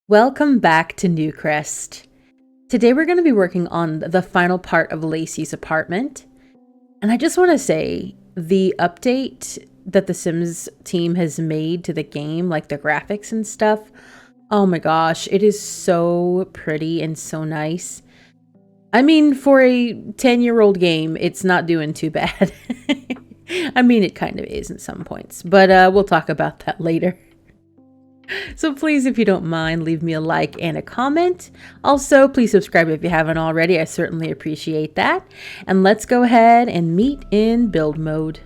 Welcome back to Newcrest. Today we're going to be working on the final part of Lacey's apartment. And I just want to say, the update that the Sims team has made to the game, like the graphics and stuff, oh my gosh, it is so pretty and so nice. I mean, for a 10-year-old game, it's not doing too bad. I mean, it kind of is in some points, but we'll talk about that later. So please, if you don't mind, leave me a like and a comment. Also, please subscribe if you haven't already. I certainly appreciate that. And let's go ahead and meet in build mode.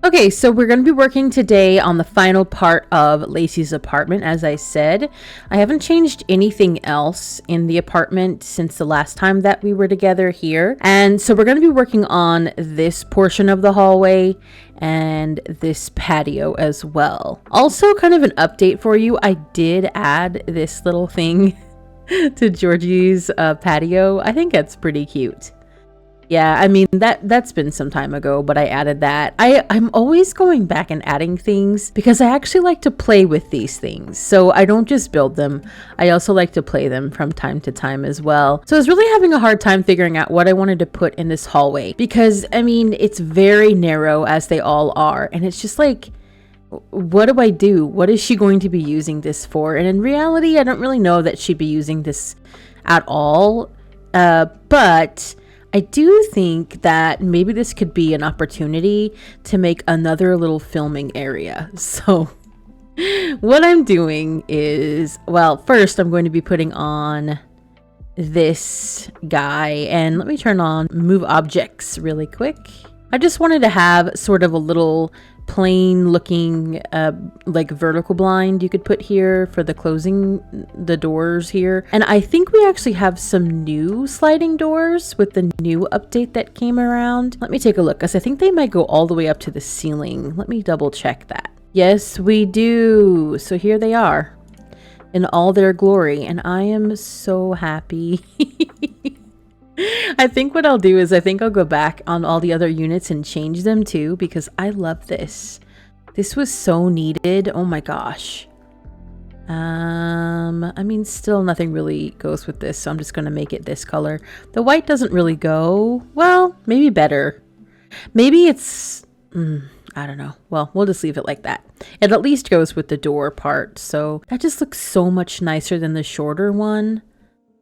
Okay, so we're going to be working today on the final part of Lacey's apartment. As I said, I haven't changed anything else in the apartment since the last time that we were together here. And so we're going to be working on this portion of the hallway and this patio as well. Also, kind of an update for you, I did add this little thing to Georgie's patio. I think that's pretty cute. Yeah, I mean, that's been some time ago, but I added that. I'm always going back and adding things because I actually like to play with these things. So I don't just build them. I also like to play them from time to time as well. So I was really having a hard time figuring out what I wanted to put in this hallway because, I mean, it's very narrow as they all are. And it's just like, what do I do? What is she going to be using this for? And in reality, I don't really know that she'd be using this at all. But I do think that maybe this could be an opportunity to make another little filming area. So what I'm doing is, well, first I'm going to be putting on this guy, and let me turn on move objects really quick. I just wanted to have sort of a little plain looking like vertical blind you could put here for the closing the doors here. And I think we actually have some new sliding doors with the new update that came around. Let me take a look, because I think they might go all the way up to the ceiling. Let me double check that. Yes, we do. So here they are in all their glory, and I am so happy. I think what I'll do is I think I'll go back on all the other units and change them too, because I love this. This was so needed. Oh my gosh. I mean, still nothing really goes with this, so I'm just going to make it this color. The white doesn't really go. Well, maybe better. Maybe it's, I don't know. Well, we'll just leave it like that. It at least goes with the door part, so that just looks so much nicer than the shorter one.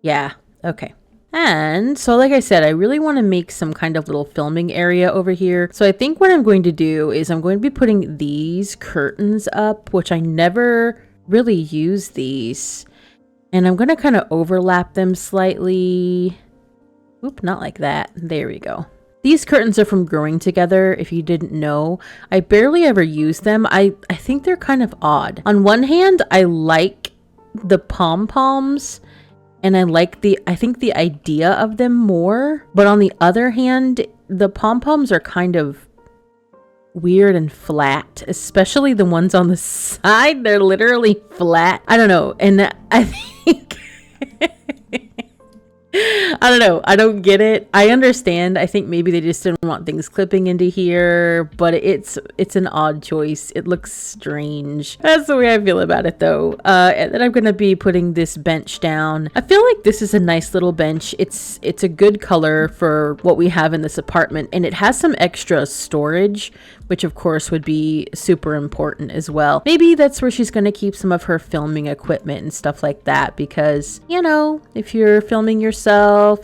Yeah, okay. And so like I said, I really want to make some kind of little filming area over here. So I think what I'm going to do is I'm going to be putting these curtains up, which I never really use these. And I'm going to kind of overlap them slightly. Oop, not like that. There we go. These curtains are from Growing Together, if you didn't know. I barely ever use them. I think they're kind of odd. On one hand, I like the pom-poms. And I like I think the idea of them more. But on the other hand, the pom-poms are kind of weird and flat. Especially the ones on the side. They're literally flat. I don't know. And I think I don't know. I don't get it. I understand. I think maybe they just didn't want things clipping into here, but it's an odd choice. It looks strange. That's the way I feel about it though. And then I'm going to be putting this bench down. I feel like this is a nice little bench. It's a good color for what we have in this apartment, and it has some extra storage, which of course would be super important as well. Maybe that's where she's going to keep some of her filming equipment and stuff like that, because, you know, if you're filming yourself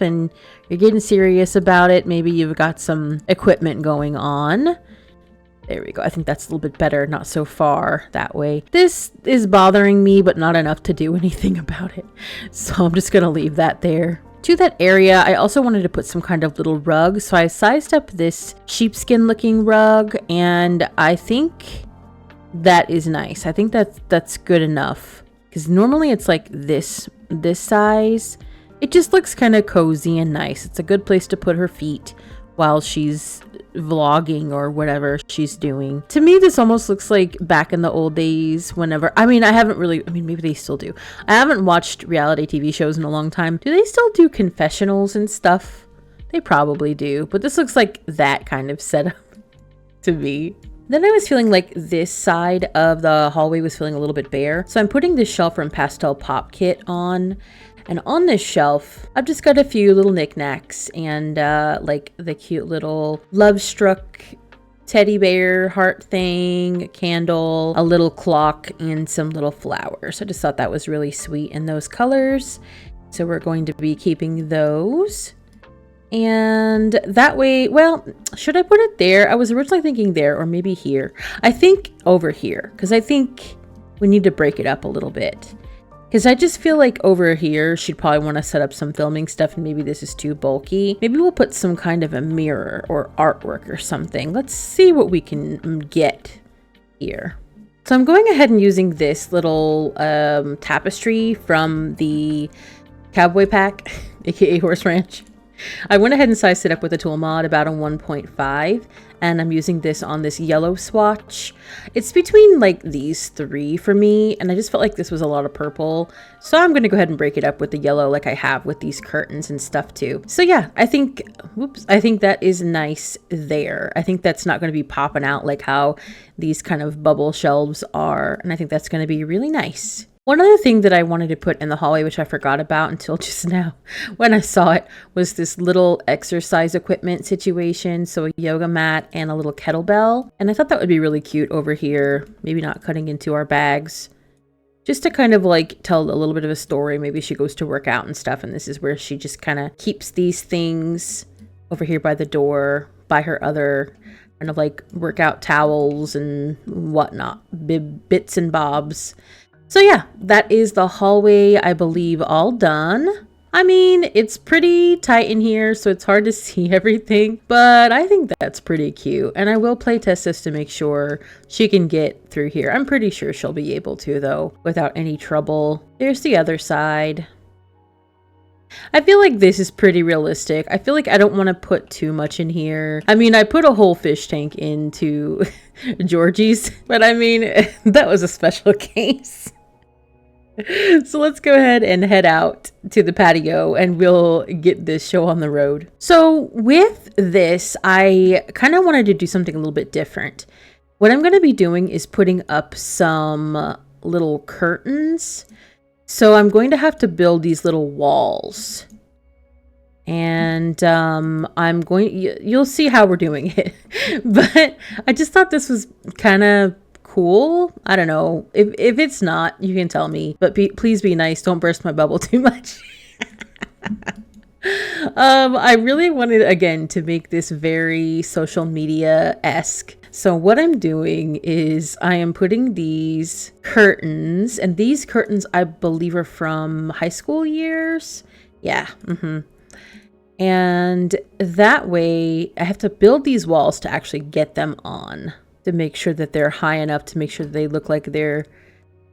and you're getting serious about it, maybe you've got some equipment going on. There we go. I think that's a little bit better, not so far that way. This is bothering me, but not enough to do anything about it. So I'm just going to leave that there. To that area, I also wanted to put some kind of little rug, so I sized up this sheepskin looking rug, and I think that is nice. I think that's good enough, because normally it's like this size. It just looks kind of cozy and nice. It's a good place to put her feet while she's vlogging or whatever she's doing. To me, this almost looks like back in the old days whenever, I mean, maybe they still do. I haven't watched reality TV shows in a long time. Do they still do confessionals and stuff? They probably do, but this looks like that kind of setup to me. Then I was feeling like this side of the hallway was feeling a little bit bare. So I'm putting this shelf from Pastel Pop Kit on. And on this shelf, I've just got a few little knickknacks and like the cute little Love Struck teddy bear heart thing, candle, a little clock, and some little flowers. I just thought that was really sweet in those colors. So we're going to be keeping those. And that way, well, should I put it there? I was originally thinking there or maybe here. I think over here, because I think we need to break it up a little bit. Because I just feel like over here, she'd probably want to set up some filming stuff, and maybe this is too bulky. Maybe we'll put some kind of a mirror or artwork or something. Let's see what we can get here. So I'm going ahead and using this little tapestry from the Cowboy Pack, aka Horse Ranch. I went ahead and sized it up with a tool mod about a 1.5, and I'm using this on this yellow swatch. It's between like these three for me, and I just felt like this was a lot of purple, so I'm going to go ahead and break it up with the yellow like I have with these curtains and stuff too. So yeah, I think that is nice there. I think that's not going to be popping out like how these kind of bubble shelves are, and I think that's going to be really nice. One other thing that I wanted to put in the hallway, which I forgot about until just now when I saw it, was this little exercise equipment situation. So a yoga mat and a little kettlebell. And I thought that would be really cute over here. Maybe not cutting into our bags. Just to kind of like tell a little bit of a story. Maybe she goes to work out and stuff, and this is where she just kind of keeps these things over here by the door, by her other kind of like workout towels and whatnot, bits and bobs. So yeah, that is the hallway, I believe, all done. I mean, it's pretty tight in here, so it's hard to see everything, but I think that's pretty cute. And I will play test this to make sure she can get through here. I'm pretty sure she'll be able to, though, without any trouble. There's the other side. I feel like this is pretty realistic. I feel like I don't want to put too much in here. I mean, I put a whole fish tank into Georgie's, but I mean, that was a special case. So let's go ahead and head out to the patio and we'll get this show on the road. So with this, I kind of wanted to do something a little bit different. What I'm going to be doing is putting up some little curtains. So I'm going to have to build these little walls. And you'll see how we're doing it. But I just thought this was kind of cool. I don't know. If it's not, you can tell me. But please be nice. Don't burst my bubble too much. I really wanted, again, to make this very social media-esque. So what I'm doing is I am putting these curtains, and these curtains I believe are from high school years. Yeah. And that way I have to build these walls to actually get them on, to make sure that they're high enough to make sure that they look like they're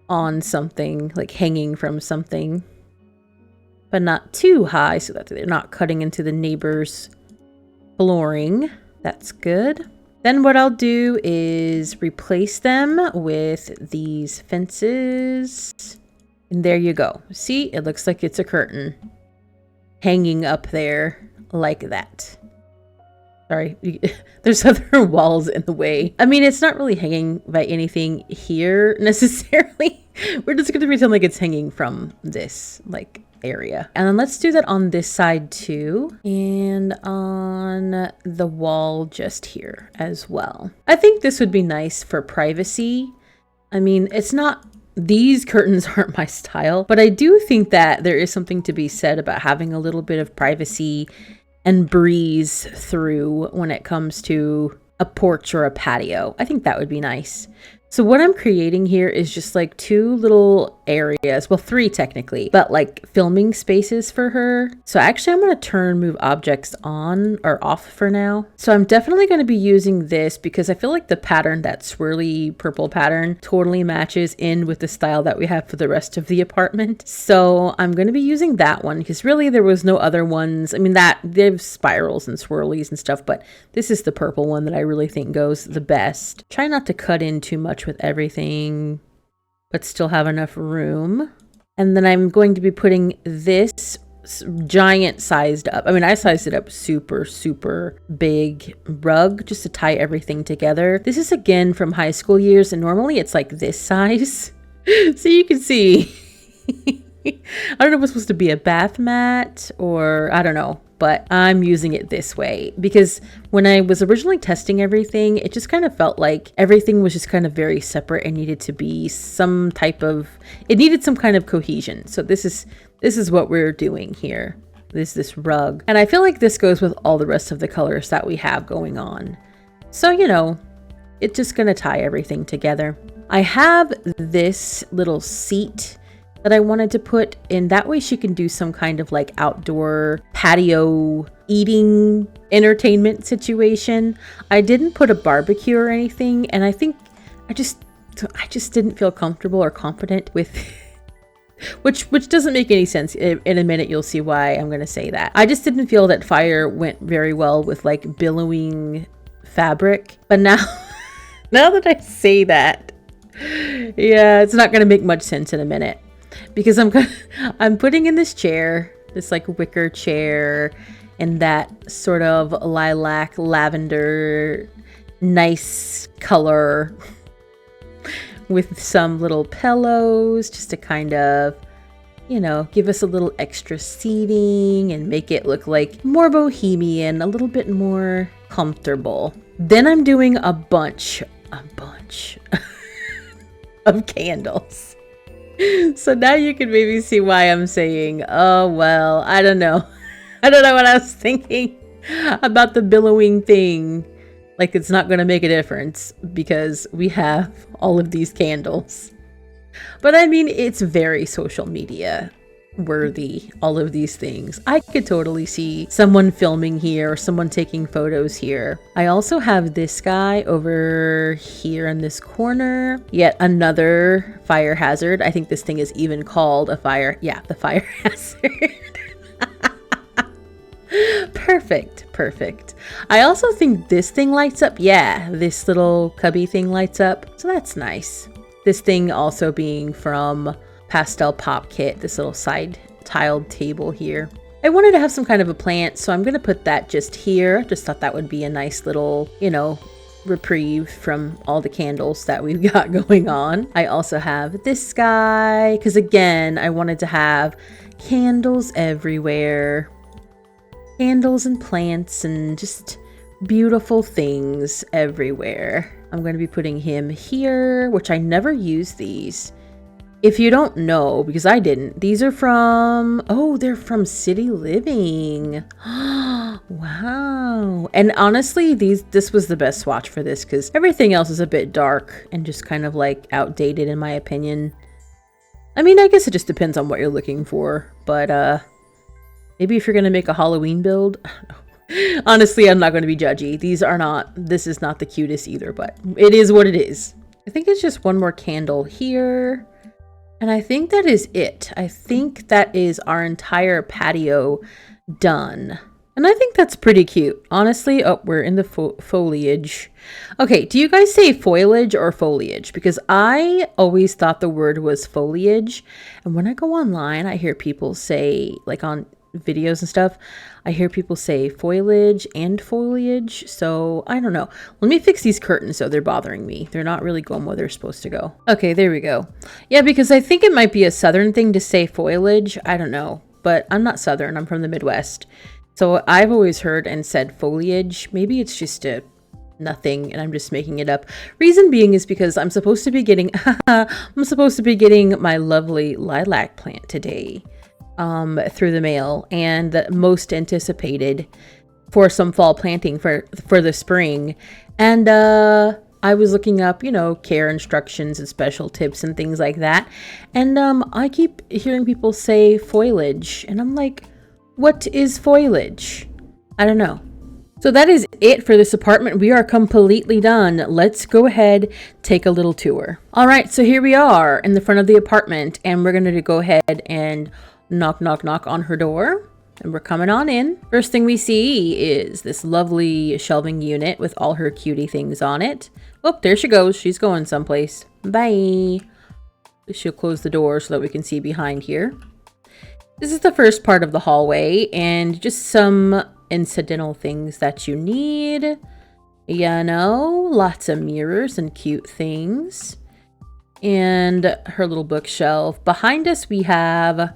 on something, like hanging from something, but not too high so that they're not cutting into the neighbor's flooring. That's good. Then what I'll do is replace them with these fences. And there you go. See, it looks like it's a curtain hanging up there like that. Sorry, there's other walls in the way. I mean, it's not really hanging by anything here necessarily. We're just going to pretend like it's hanging from this like area. And then let's do that on this side too, and on the wall just here as well. I think this would be nice for privacy. I mean, it's not, these curtains aren't my style, but I do think that there is something to be said about having a little bit of privacy and breeze through when it comes to a porch or a patio. I think that would be nice. So what I'm creating here is just like two little areas, well, three technically, but like filming spaces for her. So actually I'm going to move objects on or off for now. So I'm definitely going to be using this because I feel like the pattern, that swirly purple pattern, totally matches in with the style that we have for the rest of the apartment. So I'm going to be using that one because really there was no other ones. I mean, that they have spirals and swirlies and stuff, but this is the purple one that I really think goes the best. Try not to cut in too much with everything, but still have enough room. And then I'm going to be putting this giant sized up. I mean, I sized it up super, super big rug just to tie everything together. This is again from high school years, and normally it's like this size. So you can see, I don't know if it's supposed to be a bath mat or I don't know, but I'm using it this way because when I was originally testing everything, it just kind of felt like everything was just kind of very separate and needed to be some type of, it needed some kind of cohesion. So this is what we're doing here. This rug. And I feel like this goes with all the rest of the colors that we have going on. So, you know, it's just gonna tie everything together. I have this little seat that I wanted to put in. That way she can do some kind of like outdoor patio eating entertainment situation. I didn't put a barbecue or anything, and I think I just didn't feel comfortable or confident with which doesn't make any sense. In a minute you'll see why I'm going to say that. I just didn't feel that fire went very well with like billowing fabric. But now now that I say that, yeah, it's not going to make much sense in a minute. Because I'm putting in this chair, this like wicker chair, and that sort of lilac lavender nice color with some little pillows just to kind of, you know, give us a little extra seating and make it look like more bohemian, a little bit more comfortable. Then I'm doing a bunch of candles. So now you can maybe see why I'm saying, oh, well, I don't know. I don't know what I was thinking about the billowing thing. Like, it's not going to make a difference because we have all of these candles. But I mean, it's very social media worthy, all of these things. I could totally see someone filming here or someone taking photos here. I also have this guy over here in this corner. Yet another fire hazard. I think this thing is even called a fire. Yeah, the fire hazard. Perfect. I also think this thing lights up. Yeah, this little cubby thing lights up. So that's nice. This thing also being from Pastel Pop Kit, this little side tiled table here. I wanted to have some kind of a plant, so I'm going to put that just here. Just thought that would be a nice little, you know, reprieve from all the candles that we've got going on. I also have this guy, because again, I wanted to have candles everywhere. Candles and plants and just beautiful things everywhere. I'm going to be putting him here, which I never use these. If you don't know, because I didn't, these are from, oh, they're from City Living. Wow. And honestly, this was the best swatch for this because everything else is a bit dark and just kind of like outdated in my opinion. I mean, I guess it just depends on what you're looking for, but maybe if you're going to make a Halloween build, honestly, I'm not going to be judgy. This is not the cutest either, but it is what it is. I think it's just one more candle here. And I think that is it. I think that is our entire patio done. And I think that's pretty cute. Honestly, oh, we're in the foliage. Okay, do you guys say foliage or foliage? Because I always thought the word was foliage. And when I go online, I hear people say, like on videos and stuff, I hear people say foliage and foliage. So I don't know. Let me fix these curtains so they're bothering me. They're not really going where they're supposed to go. Okay, there we go. Yeah, because I think it might be a southern thing to say foliage. I don't know, but I'm not southern. I'm from the Midwest. So I've always heard and said foliage. Maybe it's just a nothing and I'm just making it up. Reason being is because I'm supposed to be getting my lovely lilac plant today. Through the mail, and the most anticipated for some fall planting for the spring. And I was looking up, you know, care instructions and special tips and things like that. And I keep hearing people say foliage, and I'm like, what is foliage? I don't know. So that is it for this apartment. We are completely done. Let's go ahead, take a little tour. All right, so here we are in the front of the apartment, and we're going to go ahead and knock on her door, and we're coming on in. First thing we see is this lovely shelving unit with all her cutie things on it. Oh, there she goes. She's going someplace. Bye. She'll close the door so that we can see behind here. This is the first part of the hallway and just some incidental things that you need. You know, lots of mirrors and cute things. And her little bookshelf. Behind us, we have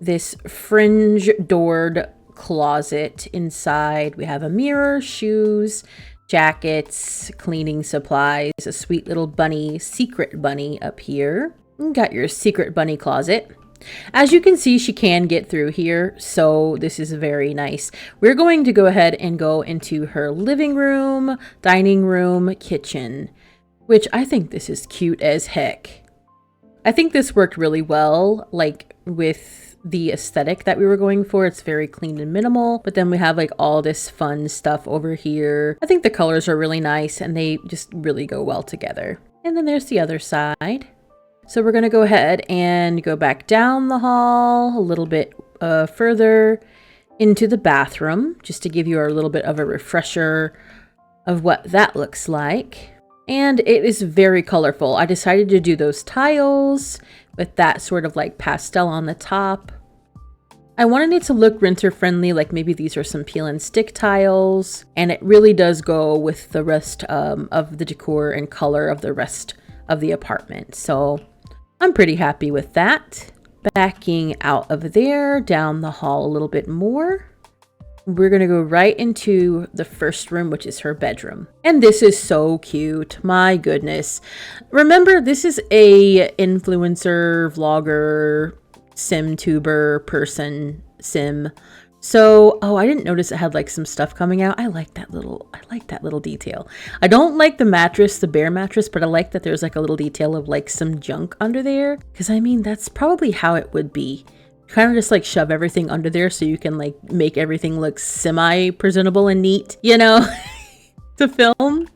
this fringe doored closet. Inside, we have a mirror, shoes, jackets, cleaning supplies, a sweet little bunny, secret bunny up here. You got your secret bunny closet. As you can see, she can get through here, so this is very nice. We're going to go ahead and go into her living room, dining room, kitchen, which I think this is cute as heck. I think this worked really well, like with the aesthetic that we were going for. It's very clean and minimal, but then we have like all this fun stuff over here. I think the colors are really nice and they just really go well together. And then there's the other side. So we're going to go ahead and go back down the hall a little bit further into the bathroom, just to give you a little bit of a refresher of what that looks like. And it is very colorful. I decided to do those tiles with that sort of like pastel on the top. I wanted it to look renter friendly, like maybe these are some peel and stick tiles. And it really does go with the rest of the decor and color of the rest of the apartment. So I'm pretty happy with that. Backing out of there, down the hall a little bit more. We're going to go right into the first room, which is her bedroom. And this is so cute. My goodness. Remember, this is a influencer, vlogger, sim tuber person, sim. So, oh, I didn't notice it had like some stuff coming out. I like that little detail. I don't like the mattress, the bare mattress, but I like that there's like a little detail of like some junk under there. Because I mean, that's probably how it would be. Kind of just like shove everything under there so you can like make everything look semi-presentable and neat, you know, to film.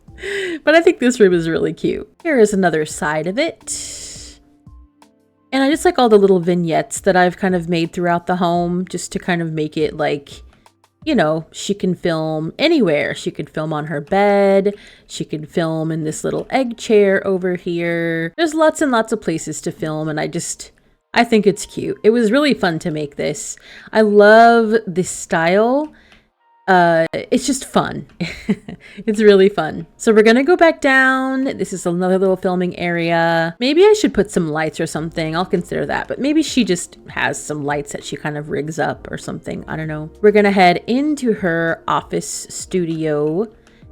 But I think this room is really cute. Here is another side of it. And I just like all the little vignettes that I've kind of made throughout the home just to kind of make it like, you know, she can film anywhere. She could film on her bed. She could film in this little egg chair over here. There's lots and lots of places to film, and I think it's cute. It was really fun to make this. I love this style. It's just fun. It's really fun. So we're gonna go back down. This is another little filming area. Maybe I should put some lights or something. I'll consider that. But maybe she just has some lights that she kind of rigs up or something. I don't know. We're gonna head into her office studio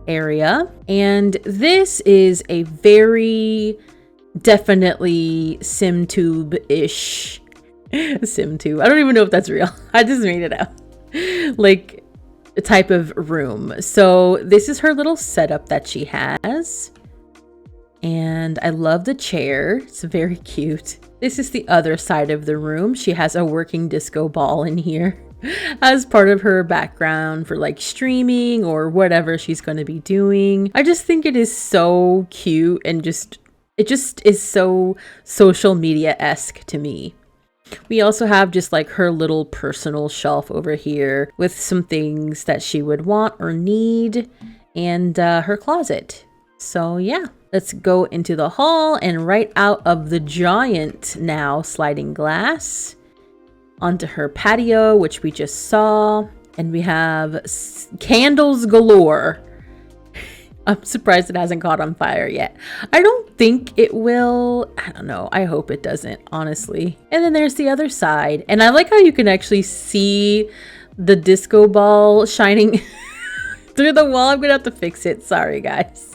area. And this is a very definitely SimTube-ish. SimTube. I don't even know if that's real. I just made it up. Like a type of room. So this is her little setup that she has. And I love the chair. It's very cute. This is the other side of the room. She has a working disco ball in here as part of her background for like streaming or whatever she's going to be doing. I just think it is so cute and it just is so social media-esque to me. We also have just like her little personal shelf over here with some things that she would want or need, and her closet. So yeah, let's go into the hall and right out of the giant now sliding glass onto her patio, which we just saw. And we have candles galore. I'm surprised it hasn't caught on fire yet. I don't think it will. I don't know. I hope it doesn't, honestly. And then there's the other side. And I like how you can actually see the disco ball shining through the wall. I'm going to have to fix it. Sorry, guys.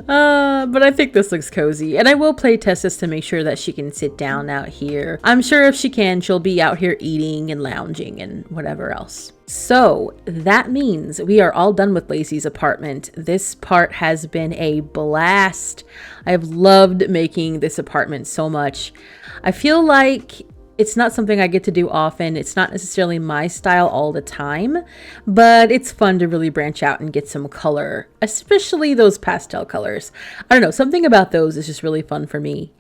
But I think this looks cozy, and I will play test this to make sure that she can sit down out here. I'm sure if she can, she'll be out here eating and lounging and whatever else. So that means we are all done with Lacey's apartment. This part has been a blast. I've loved making this apartment so much. I feel like it's not something I get to do often. It's not necessarily my style all the time, but it's fun to really branch out and get some color, especially those pastel colors. I don't know, something about those is just really fun for me.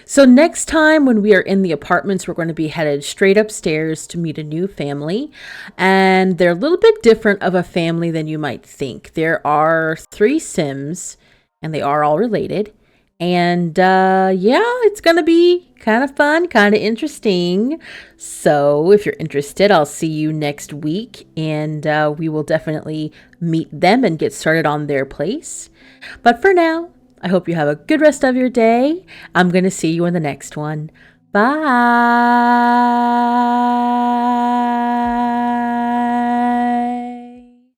So next time when we are in the apartments, we're going to be headed straight upstairs to meet a new family, and they're a little bit different of a family than you might think. There are 3 Sims, and they are all related. And yeah, it's going to be kind of fun, kind of interesting. So if you're interested, I'll see you next week, and we will definitely meet them and get started on their place. But for now, I hope you have a good rest of your day. I'm going to see you in the next one. Bye.